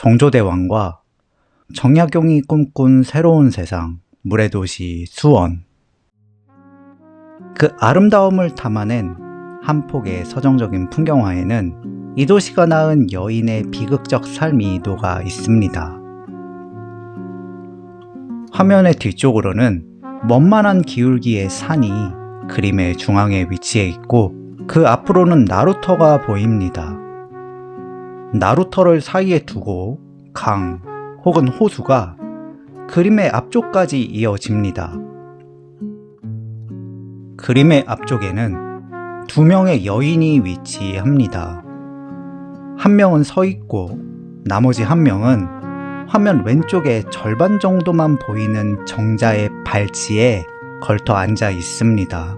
정조대왕과 정약용이 꿈꾼 새로운 세상, 물의 도시 수원. 그 아름다움을 담아낸 한 폭의 서정적인 풍경화에는 이 도시가 낳은 여인의 비극적 삶이 녹아 있습니다. 화면의 뒤쪽으로는 먼만한 기울기의 산이 그림의 중앙에 위치해 있고 그 앞으로는 나루터가 보입니다. 나루터를 사이에 두고 강 혹은 호수가 그림의 앞쪽까지 이어집니다. 그림의 앞쪽에는 두 명의 여인이 위치합니다. 한 명은 서 있고 나머지 한 명은 화면 왼쪽에 절반 정도만 보이는 정자의 발치에 걸터 앉아 있습니다.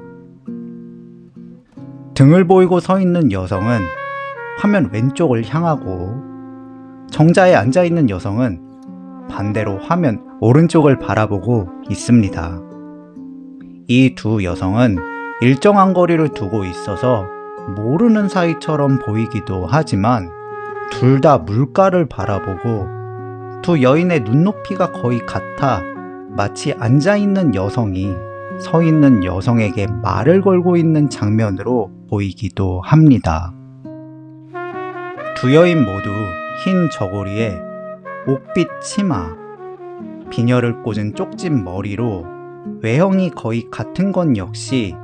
등을 보이고 서 있는 여성은 화면 왼쪽을 향하고 정자에 앉아 있는 여성은 반대로 화면 오른쪽을 바라보고 있습니다. 이 두 여성은 일정한 거리를 두고 있어서 모르는 사이처럼 보이기도 하지만 둘 다 물가를 바라보고 두 여인의 눈높이가 거의 같아 마치 앉아있는 여성이 서 있는 여성에게 말을 걸고 있는 장면으로 보이기도 합니다. 두 여인 모두 흰 저고리에 옥빛 치마, 비녀를 꽂은 쪽진 머리로 외형이 거의 같은 건 역시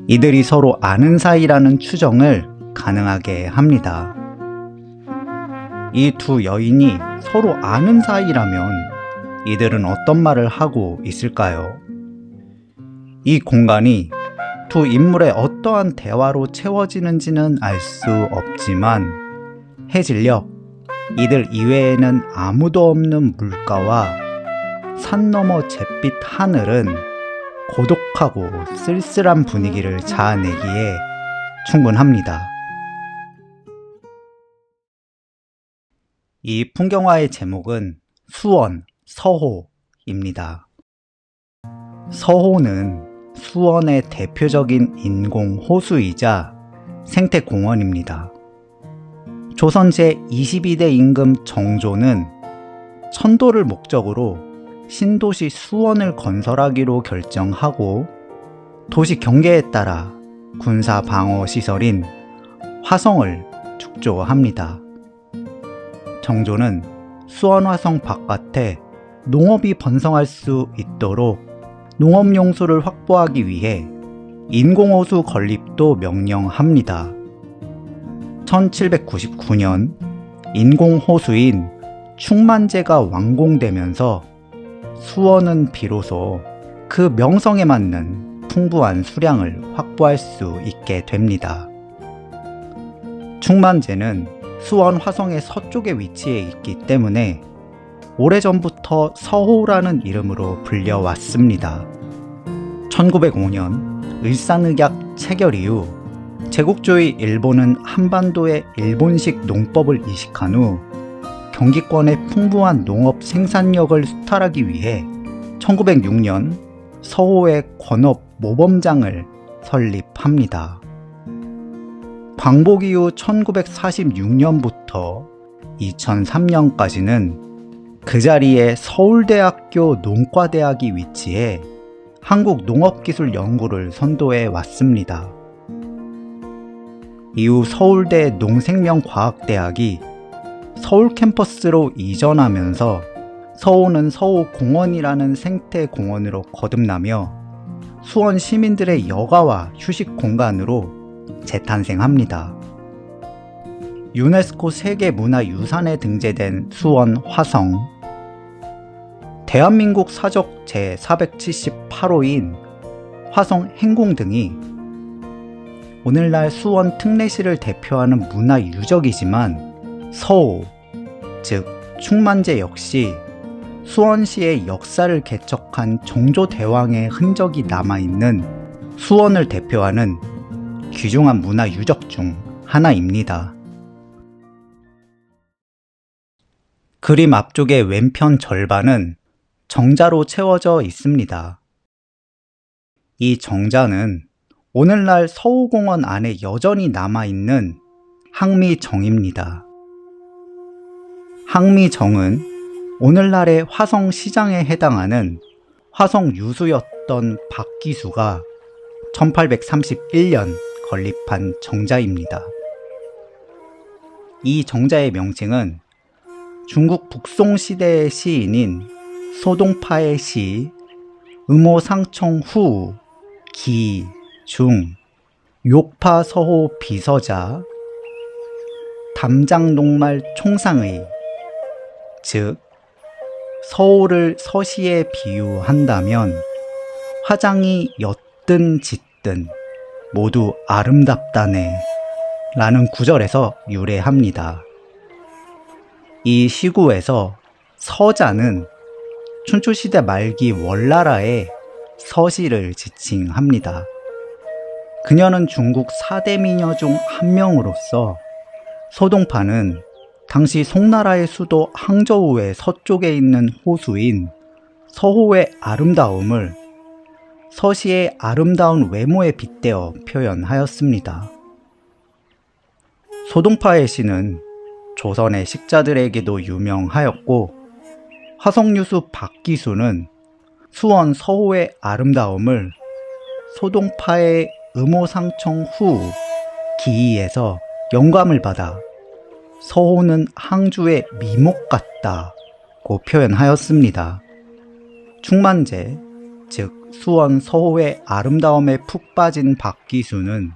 이들이 서로 아는 사이라는 추정을 가능하게 합니다. 이 두 여인이 서로 아는 사이라면 이들은 어떤 말을 하고 있을까요? 이 공간이 두 인물의 어떠한 대화로 채워지는지는 알 수 없지만 해질녘 이들 이외에는 아무도 없는 물가와 산 너머 잿빛 하늘은 고독하고 쓸쓸한 분위기를 자아내기에 충분합니다. 이 풍경화의 제목은 수원, 서호입니다. 서호는 수원의 대표적인 인공 호수이자 생태공원입니다. 조선 제22대 임금 정조는 천도를 목적으로 신도시 수원을 건설하기로 결정하고 도시 경계에 따라 군사 방어 시설인 화성을 축조합니다. 정조는 수원 화성 바깥에 농업이 번성할 수 있도록 농업용수를 확보하기 위해 인공호수 건립도 명령합니다. 1799년 인공호수인 충만제가 완공되면서 수원은 비로소 그 명성에 맞는 풍부한 수량을 확보할 수 있게 됩니다. 충만제는 수원 화성의 서쪽에 위치해 있기 때문에 오래전부터 서호라는 이름으로 불려왔습니다. 1905년 을사늑약 체결 이후 제국주의 일본은 한반도에 일본식 농법을 이식한 후 경기권의 풍부한 농업 생산력을 수탈하기 위해 1906년 서호의 권업 모범장을 설립합니다. 광복 이후 1946년부터 2003년까지는 그 자리에 서울대학교 농과대학이 위치해 한국농업기술연구를 선도해 왔습니다. 이후 서울대 농생명과학대학이 서울 캠퍼스로 이전하면서 서호는 서호공원이라는 생태공원으로 거듭나며 수원 시민들의 여가와 휴식 공간으로 재탄생합니다. 유네스코 세계문화유산에 등재된 수원 화성, 대한민국 사적 제478호인 화성 행궁 등이 오늘날 수원 특례시를 대표하는 문화유적이지만 서호, 즉 충만제 역시 수원시의 역사를 개척한 정조대왕의 흔적이 남아있는 수원을 대표하는 귀중한 문화유적 중 하나입니다. 그림 앞쪽의 왼편 절반은 정자로 채워져 있습니다. 이 정자는 오늘날 서호공원 안에 여전히 남아있는 항미정입니다. 항미정은 오늘날의 화성시장에 해당하는 화성유수였던 박기수가 1831년 건립한 정자입니다. 이 정자의 명칭은 중국 북송 시대의 시인인 소동파의 시 음호상청 후 기, 중, 욕파 서호 비서자, 담장농말 총상의, 즉 서호를 서시에 비유한다면 화장이 옅든 짙든 모두 아름답다네 라는 구절에서 유래합니다. 이 시구에서 서자는 춘추시대 말기 월나라의 서시를 지칭합니다. 그녀는 중국 4대 미녀 중 한 명으로서 소동파는 당시 송나라의 수도 항저우의 서쪽에 있는 호수인 서호의 아름다움을 서시의 아름다운 외모에 빗대어 표현하였습니다. 소동파의 시는 조선의 식자들에게도 유명하였고 화성유수 박기수는 수원 서호의 아름다움을 소동파의 음호상청 후 기이에서 영감을 받아 서호는 항주의 미목 같다고 표현하였습니다. 충만제, 즉 수원 서호의 아름다움에 푹 빠진 박기수는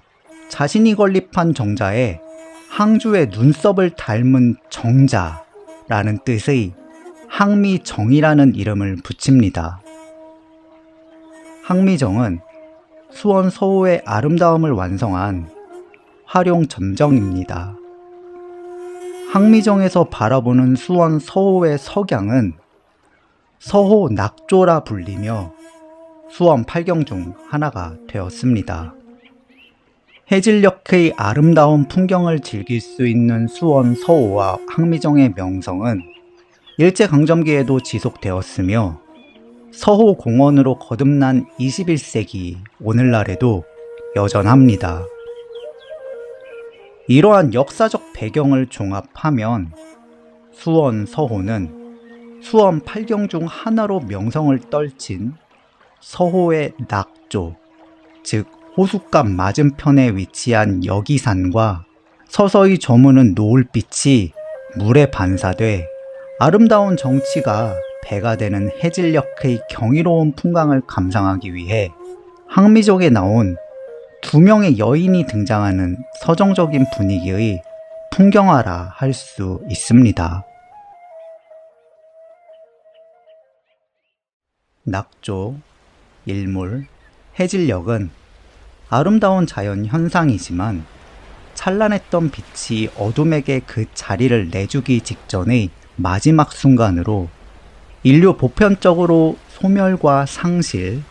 자신이 건립한 정자에 항주의 눈썹을 닮은 정자라는 뜻의 항미정이라는 이름을 붙입니다. 항미정은 수원 서호의 아름다움을 완성한 활용 점정입니다. 항미정에서 바라보는 수원 서호의 석양은 서호 낙조라 불리며 수원 8경 중 하나가 되었습니다. 해질녘의 아름다운 풍경을 즐길 수 있는 수원 서호와 항미정의 명성은 일제강점기에도 지속되었으며 서호공원으로 거듭난 21세기 오늘날에도 여전합니다. 이러한 역사적 배경을 종합하면 수원 서호는 수원 8경 중 하나로 명성을 떨친 서호의 낙조, 즉 호숫가 맞은편에 위치한 여기산과 서서히 저무는 노을빛이 물에 반사돼 아름다운 정취가 배가 되는 해질녘의 경이로운 풍광을 감상하기 위해 항미정에 나온 두 명의 여인이 등장하는 서정적인 분위기의 풍경화라 할 수 있습니다. 낙조, 일몰, 해질녘은 아름다운 자연 현상이지만 찬란했던 빛이 어둠에게 그 자리를 내주기 직전의 마지막 순간으로 인류 보편적으로 소멸과 상실,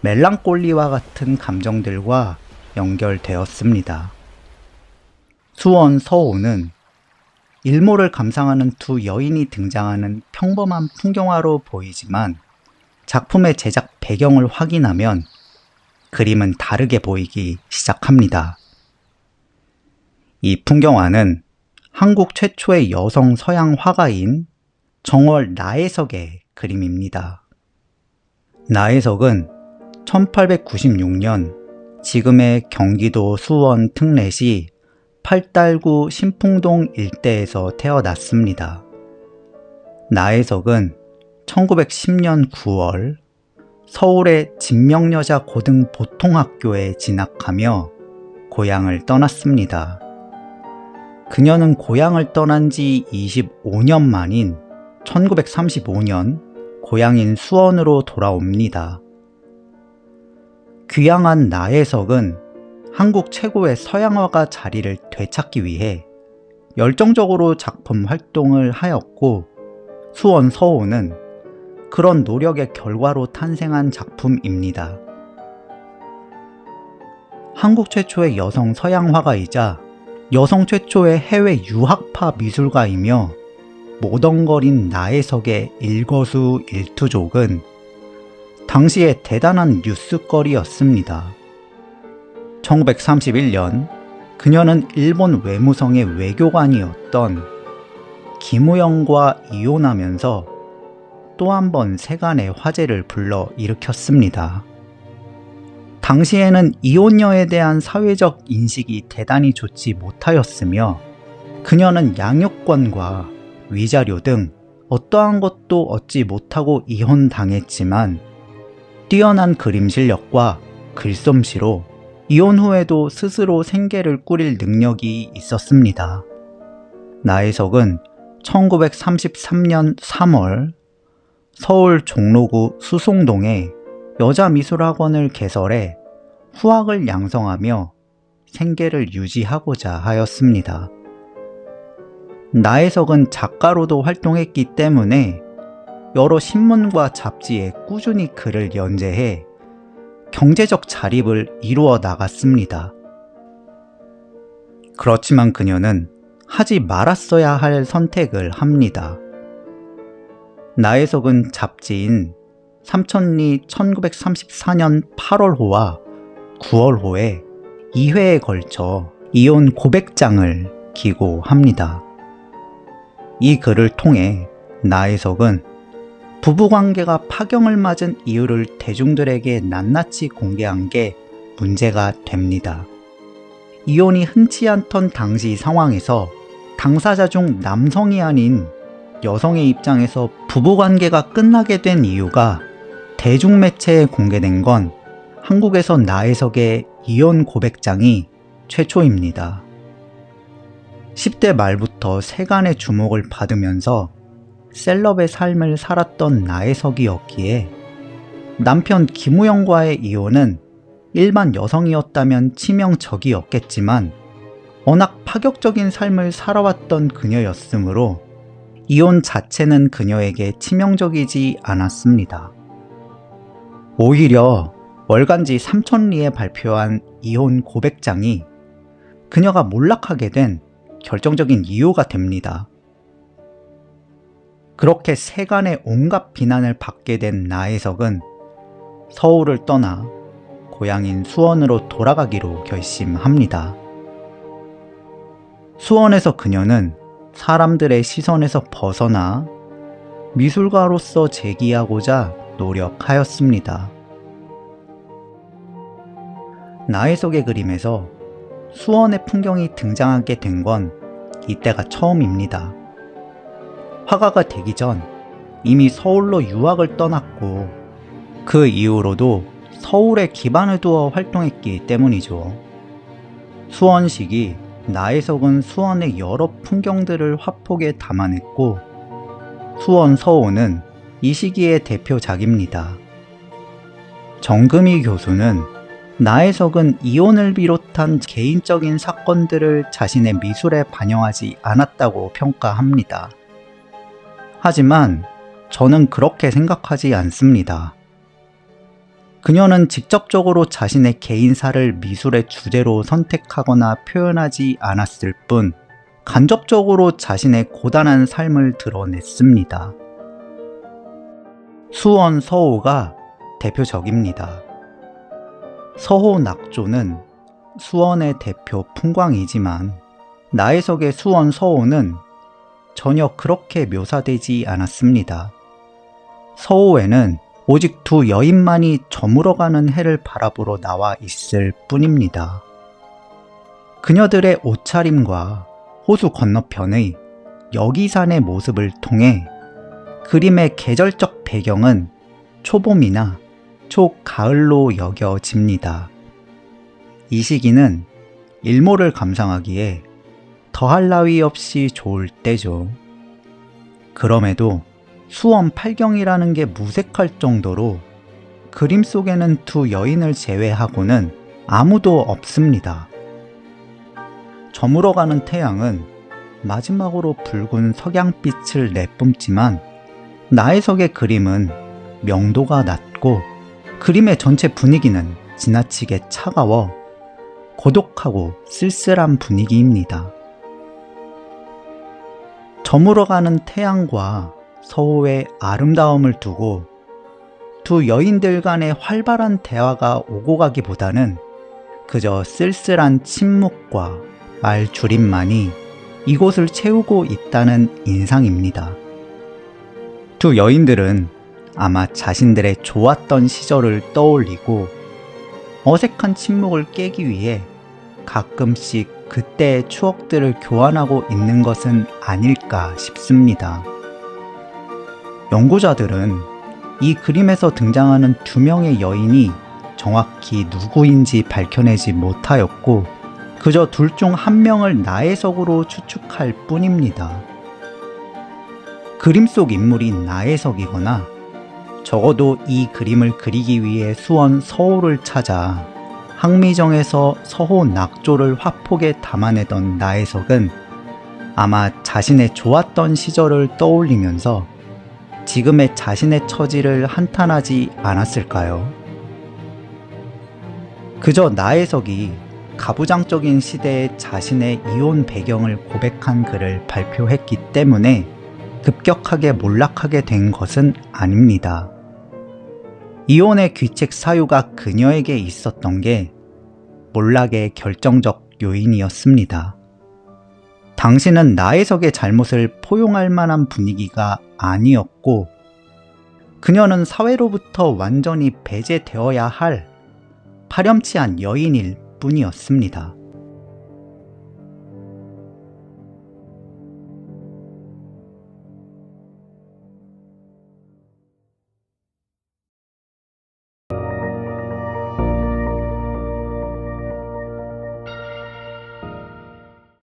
멜랑콜리와 같은 감정들과 연결되었습니다. 수원 서호는 일몰을 감상하는 두 여인이 등장하는 평범한 풍경화로 보이지만 작품의 제작 배경을 확인하면 그림은 다르게 보이기 시작합니다. 이 풍경화는 한국 최초의 여성 서양 화가인 정월 나혜석의 그림입니다. 나혜석은 1896년 지금의 경기도 수원 특례시 팔달구 신풍동 일대에서 태어났습니다. 나혜석은 1910년 9월 서울의 진명여자 고등보통학교에 진학하며 고향을 떠났습니다. 그녀는 고향을 떠난 지 25년 만인 1935년 고향인 수원으로 돌아옵니다. 귀향한 나혜석은 한국 최고의 서양화가 자리를 되찾기 위해 열정적으로 작품 활동을 하였고 수원 서호는 그런 노력의 결과로 탄생한 작품입니다. 한국 최초의 여성 서양화가이자 여성 최초의 해외 유학파 미술가이며 모던거린 나혜석의 일거수일투족은 당시에 대단한 뉴스거리였습니다. 1931년 그녀는 일본 외무성의 외교관이었던 김우영과 이혼하면서 또 한 번 세간의 화제를 불러 일으켰습니다. 당시에는 이혼녀에 대한 사회적 인식이 대단히 좋지 못하였으며 그녀는 양육권과 위자료 등 어떠한 것도 얻지 못하고 이혼당했지만 뛰어난 그림 실력과 글솜씨로 이혼 후에도 스스로 생계를 꾸릴 능력이 있었습니다. 나혜석은 1933년 3월 서울 종로구 수송동에 여자미술학원을 개설해 후학을 양성하며 생계를 유지하고자 하였습니다. 나혜석은 작가로도 활동했기 때문에 여러 신문과 잡지에 꾸준히 글을 연재해 경제적 자립을 이루어 나갔습니다. 그렇지만 그녀는 하지 말았어야 할 선택을 합니다. 나혜석은 잡지인 삼천리 1934년 8월호와 9월호에 2회에 걸쳐 이혼 고백장을 기고합니다. 이 글을 통해 나혜석은 부부관계가 파경을 맞은 이유를 대중들에게 낱낱이 공개한 게 문제가 됩니다. 이혼이 흔치 않던 당시 상황에서 당사자 중 남성이 아닌 여성의 입장에서 부부관계가 끝나게 된 이유가 대중매체에 공개된 건 한국에서 나혜석의 이혼 고백장이 최초입니다. 10대 말부터 세간의 주목을 받으면서 셀럽의 삶을 살았던 나혜석이었기에 남편 김우영과의 이혼은 일반 여성이었다면 치명적이었겠지만 워낙 파격적인 삶을 살아왔던 그녀였으므로 이혼 자체는 그녀에게 치명적이지 않았습니다. 오히려 월간지 삼천리에 발표한 이혼 고백장이 그녀가 몰락하게 된 결정적인 이유가 됩니다. 그렇게 세간의 온갖 비난을 받게 된 나혜석은 서울을 떠나 고향인 수원으로 돌아가기로 결심합니다. 수원에서 그녀는 사람들의 시선에서 벗어나 미술가로서 재기하고자 노력하였습니다. 나혜석의 그림에서 수원의 풍경이 등장하게 된 건 이때가 처음입니다. 화가가 되기 전 이미 서울로 유학을 떠났고 그 이후로도 서울에 기반을 두어 활동했기 때문이죠. 수원시기 나혜석은 수원의 여러 풍경들을 화폭에 담아냈고 수원 서호는 이 시기의 대표작입니다. 정금희 교수는 나혜석은 이혼을 비롯한 개인적인 사건들을 자신의 미술에 반영하지 않았다고 평가합니다. 하지만 저는 그렇게 생각하지 않습니다. 그녀는 직접적으로 자신의 개인사를 미술의 주제로 선택하거나 표현하지 않았을 뿐 간접적으로 자신의 고단한 삶을 드러냈습니다. 수원 서호가 대표적입니다. 서호 낙조는 수원의 대표 풍광이지만 나혜석의 수원 서호는 전혀 그렇게 묘사되지 않았습니다. 서호에는 오직 두 여인만이 저물어가는 해를 바라보러 나와 있을 뿐입니다. 그녀들의 옷차림과 호수 건너편의 여기산의 모습을 통해 그림의 계절적 배경은 초봄이나 초가을로 여겨집니다. 이 시기는 일몰을 감상하기에 더할 나위 없이 좋을 때죠. 그럼에도 수원 팔경이라는 게 무색할 정도로 그림 속에는 두 여인을 제외하고는 아무도 없습니다. 저물어가는 태양은 마지막으로 붉은 석양빛을 내뿜지만 나혜석의 그림은 명도가 낮고 그림의 전체 분위기는 지나치게 차가워 고독하고 쓸쓸한 분위기입니다. 저물어가는 태양과 서호의 아름다움을 두고 두 여인들 간의 활발한 대화가 오고 가기보다는 그저 쓸쓸한 침묵과 말 줄임만이 이곳을 채우고 있다는 인상입니다. 두 여인들은 아마 자신들의 좋았던 시절을 떠올리고 어색한 침묵을 깨기 위해 가끔씩 그때의 추억들을 교환하고 있는 것은 아닐까 싶습니다. 연구자들은 이 그림에서 등장하는 두 명의 여인이 정확히 누구인지 밝혀내지 못하였고 그저 둘 중 한 명을 나혜석으로 추측할 뿐입니다. 그림 속 인물이 나혜석이거나 적어도 이 그림을 그리기 위해 수원 서호를 찾아 항미정에서 서호 낙조를 화폭에 담아내던 나혜석은 아마 자신의 좋았던 시절을 떠올리면서 지금의 자신의 처지를 한탄하지 않았을까요? 그저 나혜석이 가부장적인 시대에 자신의 이혼 배경을 고백한 글을 발표했기 때문에 급격하게 몰락하게 된 것은 아닙니다. 이혼의 귀책 사유가 그녀에게 있었던 게 몰락의 결정적 요인이었습니다. 당신은 나혜석의 잘못을 포용할 만한 분위기가 아니었고 그녀는 사회로부터 완전히 배제되어야 할 파렴치한 여인일 뿐이었습니다.